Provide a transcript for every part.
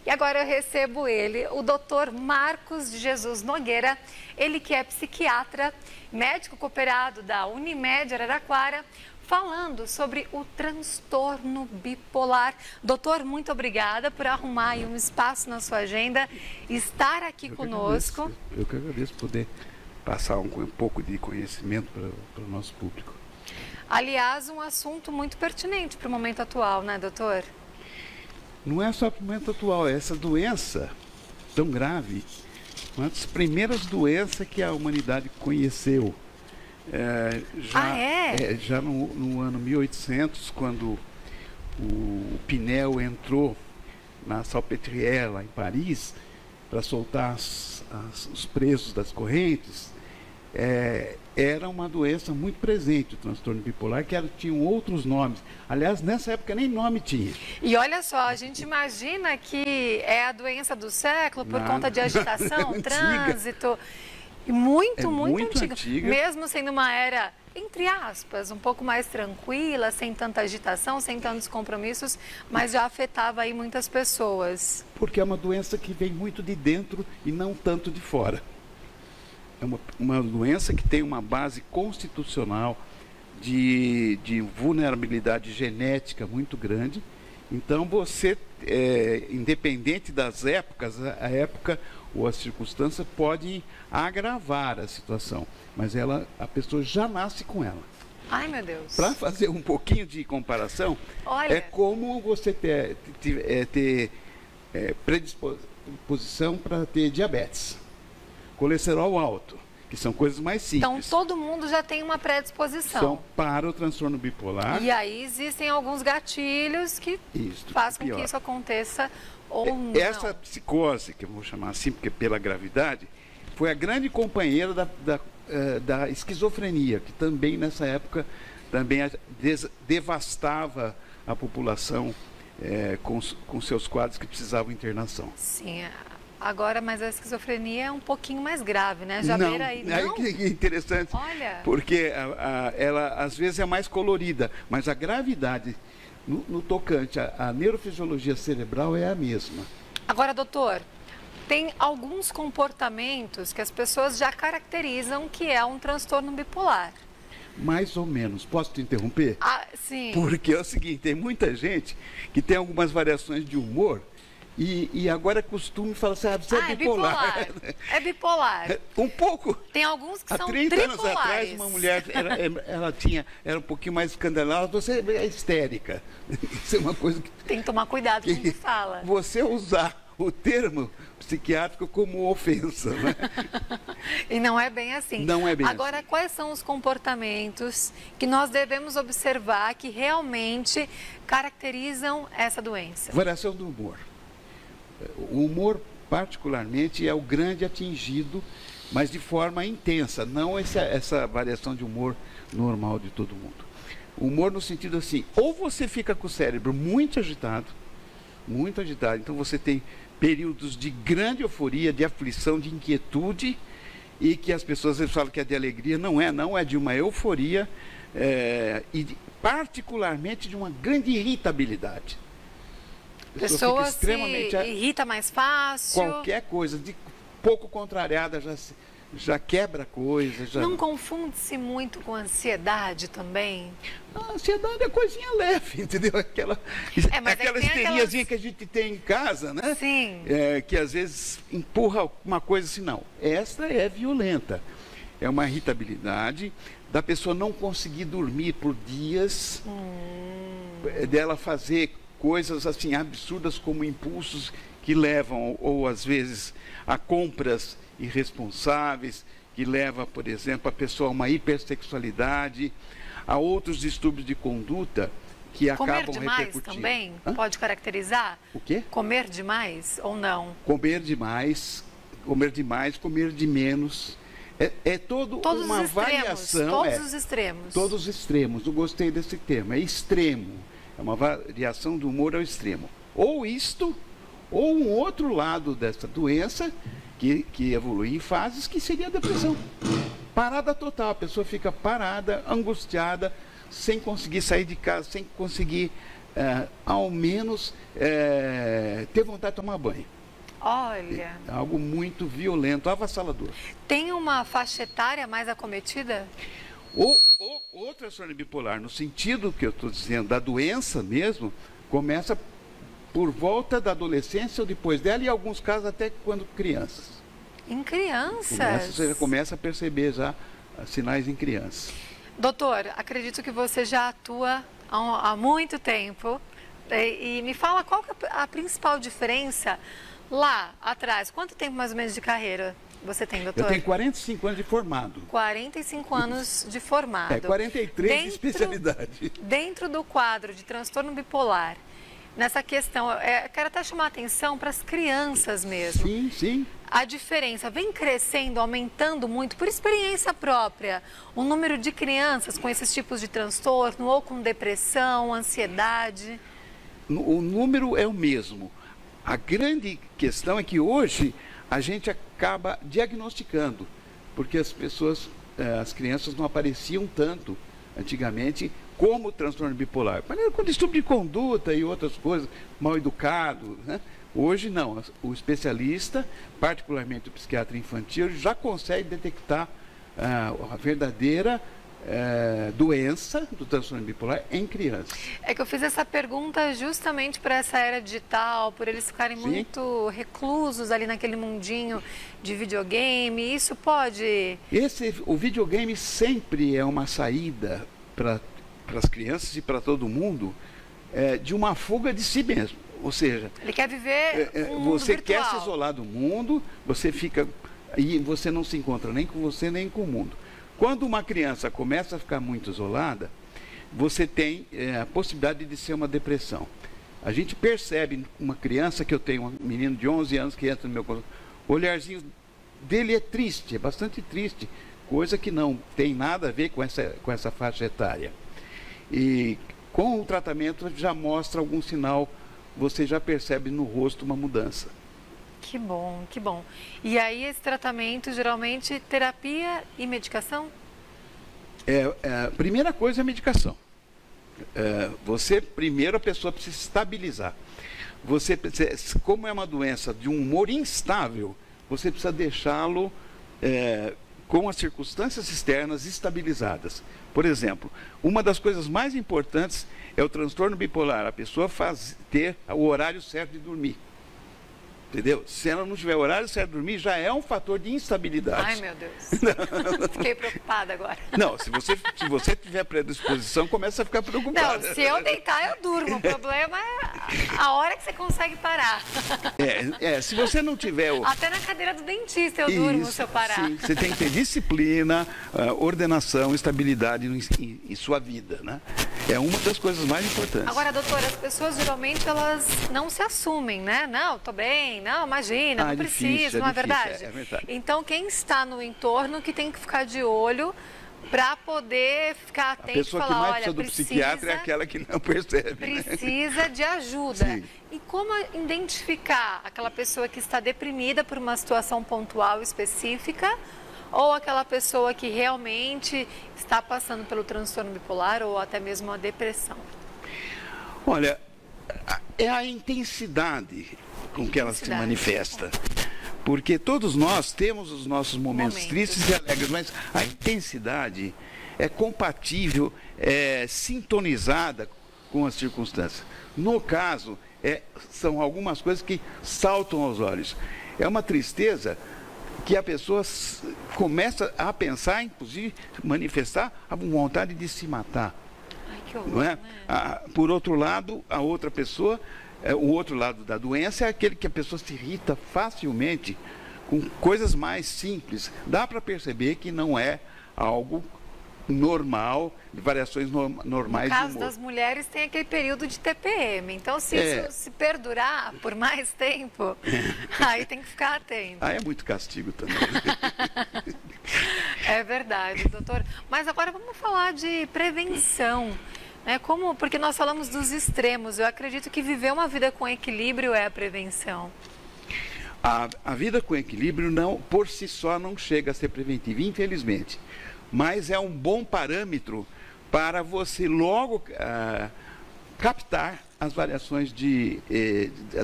E agora eu recebo ele, o Dr. Marcos de Jesus Nogueira, ele que é psiquiatra, médico cooperado da Unimed Araraquara, falando sobre o transtorno bipolar. Doutor, muito obrigada por arrumar aí um espaço na sua agenda, estar aqui conosco. Eu que agradeço poder passar um pouco de conhecimento para o nosso público. Aliás, um assunto muito pertinente para o momento atual, né, doutor? Não é só para o momento atual, é essa doença tão grave, uma das primeiras doenças que a humanidade conheceu. Já no ano 1800, quando o Pinel entrou na Salpêtrière, lá em Paris, para soltar os presos das correntes, era uma doença muito presente, o transtorno bipolar, que tinham outros nomes. Aliás, nessa época nem nome tinha. E olha só, a gente imagina que é a doença do século por conta de agitação, trânsito, e muito antiga. Mesmo sendo uma era, entre aspas, um pouco mais tranquila, sem tanta agitação, sem tantos compromissos, mas já afetava aí muitas pessoas. Porque é uma doença que vem muito de dentro e não tanto de fora. É uma doença que tem uma base constitucional de vulnerabilidade genética muito grande. Então, você, independente das épocas, a época ou a circunstância pode agravar a situação, mas a pessoa já nasce com ela. Ai, meu Deus! Para fazer um pouquinho de comparação, é como você ter predisposição para ter diabetes, colesterol alto, que são coisas mais simples. Então, todo mundo já tem uma predisposição. São para o transtorno bipolar. E aí existem alguns gatilhos que fazem com que isso aconteça ou não. Essa psicose, que eu vou chamar assim, porque pela gravidade, foi a grande companheira da esquizofrenia, que também nessa época também devastava a população com seus quadros que precisavam internação. Sim, agora, mas a esquizofrenia é um pouquinho mais grave, né? Já beira aí, não? Que interessante. Olha. Porque ela às vezes é mais colorida, mas a gravidade no tocante à neurofisiologia cerebral é a mesma. Agora, doutor, tem alguns comportamentos que as pessoas já caracterizam que é um transtorno bipolar. Mais ou menos. Posso te interromper? Sim. Porque é o seguinte, tem muita gente que tem algumas variações de humor e agora é costume falar assim, você é bipolar. É bipolar. Um pouco. Tem alguns que são tripolares. Há 30 anos atrás, uma mulher, era um pouquinho mais escandalosa, você é histérica. Isso é uma coisa que... Tem que tomar cuidado com o que fala. Você usar o termo psiquiátrico como ofensa, né? E não é bem assim. Não é bem Agora, quais são os comportamentos que nós devemos observar que realmente caracterizam essa doença? Variação do humor. O humor, particularmente, é o grande atingido, mas de forma intensa, não essa variação de humor normal de todo mundo. O humor no sentido assim, ou você fica com o cérebro muito agitado, então você tem períodos de grande euforia, de aflição, de inquietude, e que as pessoas às vezes falam que é de alegria, não é de uma euforia, particularmente de uma grande irritabilidade. Pessoa extremamente se irrita mais fácil. Qualquer coisa, de pouco contrariada, já quebra coisa. Não confunde-se muito com ansiedade também? A ansiedade é coisinha leve, entendeu? Aquela histeriazinha que a gente tem em casa, né? Sim. Que às vezes empurra uma coisa assim, não. Essa é violenta. É uma irritabilidade da pessoa não conseguir dormir por dias, dela fazer coisas assim absurdas como impulsos que levam, ou às vezes, a compras irresponsáveis, que leva, por exemplo, a pessoa a uma hipersexualidade, a outros distúrbios de conduta que acabam repercutindo. Comer demais também pode caracterizar? O quê? Comer demais ou não? Comer demais, comer de menos. Toda uma variação. Todos os extremos. Todos os extremos. Eu gostei desse termo. É extremo. É uma variação do humor ao extremo. Ou isto, ou um outro lado dessa doença, que evolui em fases, que seria a depressão. Parada total. A pessoa fica parada, angustiada, sem conseguir sair de casa, sem conseguir ao menos ter vontade de tomar banho. Olha. É algo muito violento, avassalador. Tem uma faixa etária mais acometida? O transtorno bipolar, no sentido que eu estou dizendo, da doença mesmo, começa por volta da adolescência ou depois dela, e em alguns casos até quando crianças. Em crianças? Você já começa a perceber já sinais em crianças. Doutor, acredito que você já atua há muito tempo. E me fala qual que é a principal diferença lá atrás. Quanto tempo mais ou menos de carreira você tem, doutor? Eu tenho 45 anos de formado. 45 anos de formado. 43 de especialidade. Dentro do quadro de transtorno bipolar, nessa questão, quero até chamar a atenção para as crianças mesmo. Sim, sim. A diferença vem crescendo, aumentando muito, por experiência própria, o número de crianças com esses tipos de transtorno ou com depressão, ansiedade? O número é o mesmo. A grande questão é que hoje a gente acaba diagnosticando, porque as crianças não apareciam tanto antigamente como transtorno bipolar. Com distúrbio de conduta e outras coisas, mal educado, né? Hoje não, o especialista, particularmente o psiquiatra infantil, já consegue detectar a verdadeira doença do transtorno bipolar em crianças. É que eu fiz essa pergunta justamente para essa era digital, por eles ficarem muito reclusos ali naquele mundinho de videogame. Isso pode... O videogame sempre é uma saída para as crianças e para todo mundo de uma fuga de si mesmo. Ou seja, ele quer viver um mundo você virtual. quer se isolar do mundo, você fica e você não se encontra nem com você nem com o mundo. Quando uma criança começa a ficar muito isolada, você tem a possibilidade de ser uma depressão. A gente percebe uma criança, que eu tenho um menino de 11 anos que entra no meu consultório, o olharzinho dele é triste, é bastante triste, coisa que não tem nada a ver com essa faixa etária. E com o tratamento já mostra algum sinal, você já percebe no rosto uma mudança. Que bom, que bom. E aí esse tratamento, geralmente, terapia e medicação? A primeira coisa é a medicação. Primeiro a pessoa precisa se estabilizar. Como é uma doença de um humor instável, você precisa deixá-lo com as circunstâncias externas estabilizadas. Por exemplo, uma das coisas mais importantes é o transtorno bipolar, a pessoa ter o horário certo de dormir. Entendeu? Se ela não tiver horário certo de dormir, já é um fator de instabilidade. Ai, meu Deus. Fiquei preocupada agora. Não, se você tiver predisposição, começa a ficar preocupada. Não, se eu deitar, eu durmo. O problema é a hora que você consegue parar. Se você não tiver... Até na cadeira do dentista eu durmo se eu parar. Sim, você tem que ter disciplina, ordenação, estabilidade em sua vida, né? É uma das coisas mais importantes. Agora, doutora, as pessoas geralmente elas não se assumem, né? Não, tô bem. Não, imagina, não preciso, não é verdade? É verdade? Então, quem está no entorno que tem que ficar de olho para poder ficar atento e falar, olha, a pessoa que mais precisa do psiquiatra é aquela que não percebe. Precisa de ajuda. Sim. E como identificar aquela pessoa que está deprimida por uma situação pontual específica ou aquela pessoa que realmente está passando pelo transtorno bipolar ou até mesmo a depressão? Olha, é a intensidade com que ela se manifesta. Porque todos nós temos os nossos momentos tristes e alegres, mas a intensidade é compatível, é sintonizada com as circunstâncias. No caso, são algumas coisas que saltam aos olhos. É uma tristeza que a pessoa começa a pensar, inclusive, manifestar a vontade de se matar. Ai, que horror, não é? Né? Por outro lado, a outra pessoa... o outro lado da doença é aquele que a pessoa se irrita facilmente com coisas mais simples. Dá para perceber que não é algo normal, de variações normais. No caso das mulheres tem aquele período de TPM. Então, se isso se perdurar por mais tempo, aí tem que ficar atento. É muito castigo também. É verdade, doutor. Mas agora vamos falar de prevenção. Porque nós falamos dos extremos, eu acredito que viver uma vida com equilíbrio é a prevenção. A vida com equilíbrio, por si só, não chega a ser preventiva, infelizmente. Mas é um bom parâmetro para você logo captar as variações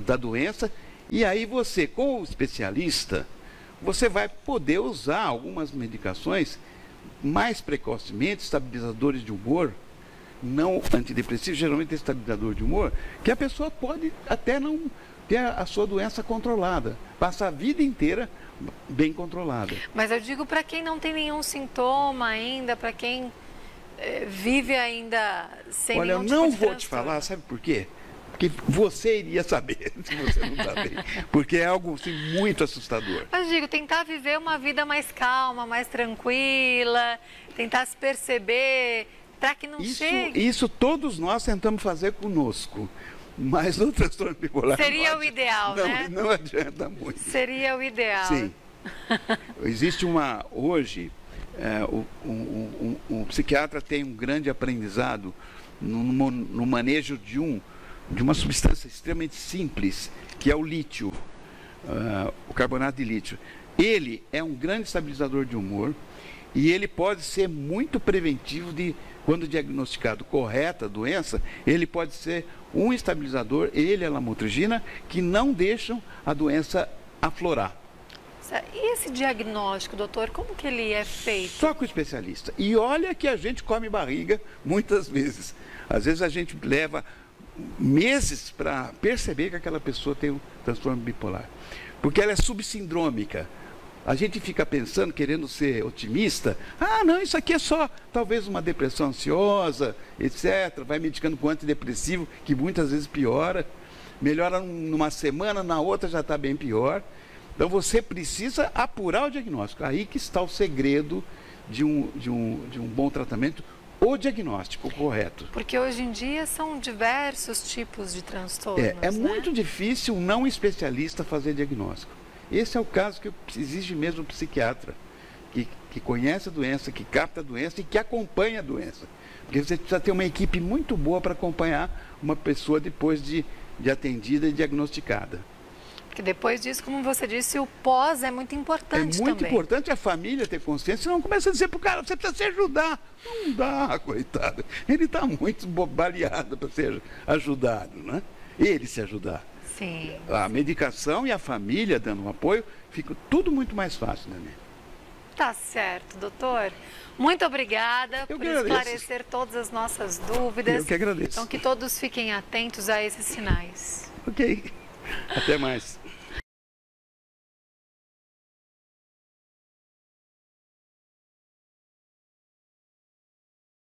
da doença. E aí você, com o especialista, você vai poder usar algumas medicações mais precocemente, estabilizadores de humor, não antidepressivos, geralmente estabilizador de humor, que a pessoa pode até não ter a sua doença controlada, passa a vida inteira bem controlada. Mas eu digo para quem não tem nenhum sintoma ainda, para quem vive ainda sem Olha, nenhum eu tipo não de vou te transtorno. falar, sabe por quê? Porque você iria saber se você não está bem. Porque é algo assim, muito assustador. Mas digo, tentar viver uma vida mais calma, mais tranquila, tentar se perceber, para que não chegue. Isso todos nós tentamos fazer conosco. Mas no transtorno bipolar... Seria o ideal, não, né? Não adianta muito. Seria o ideal. Sim. Existe hoje, um psiquiatra tem um grande aprendizado no manejo de uma substância extremamente simples, que é o lítio, o carbonato de lítio. Ele é um grande estabilizador de humor e ele pode ser muito preventivo quando diagnosticado correta a doença, ele pode ser um estabilizador, ele e a lamotrigina, que não deixam a doença aflorar. E esse diagnóstico, doutor, como que ele é feito? Só com o especialista. E olha que a gente come barriga muitas vezes. Às vezes a gente leva meses para perceber que aquela pessoa tem um transtorno bipolar. Porque ela é subsindrômica. A gente fica pensando, querendo ser otimista, não, isso aqui é só talvez uma depressão ansiosa, etc. Vai medicando com antidepressivo, que muitas vezes piora. Melhora numa semana, na outra já está bem pior. Então você precisa apurar o diagnóstico. Aí que está o segredo de um bom tratamento, o diagnóstico correto. Porque hoje em dia são diversos tipos de transtornos. É muito difícil um não especialista fazer diagnóstico. Esse é o caso que exige mesmo um psiquiatra, que conhece a doença, que capta a doença e que acompanha a doença. Porque você precisa ter uma equipe muito boa para acompanhar uma pessoa depois de atendida e diagnosticada. Porque depois disso, como você disse, o pós é muito importante também. É muito importante a família ter consciência, senão começa a dizer para o cara, você precisa se ajudar. Não dá, coitado. Ele está muito baleado para ser ajudado, né? Ele se ajudar. Sim. A medicação e a família dando um apoio, fica tudo muito mais fácil, né? Tá certo, doutor. Muito obrigada por esclarecer todas as nossas dúvidas. Eu que agradeço. Então, que todos fiquem atentos a esses sinais. Ok. Até mais.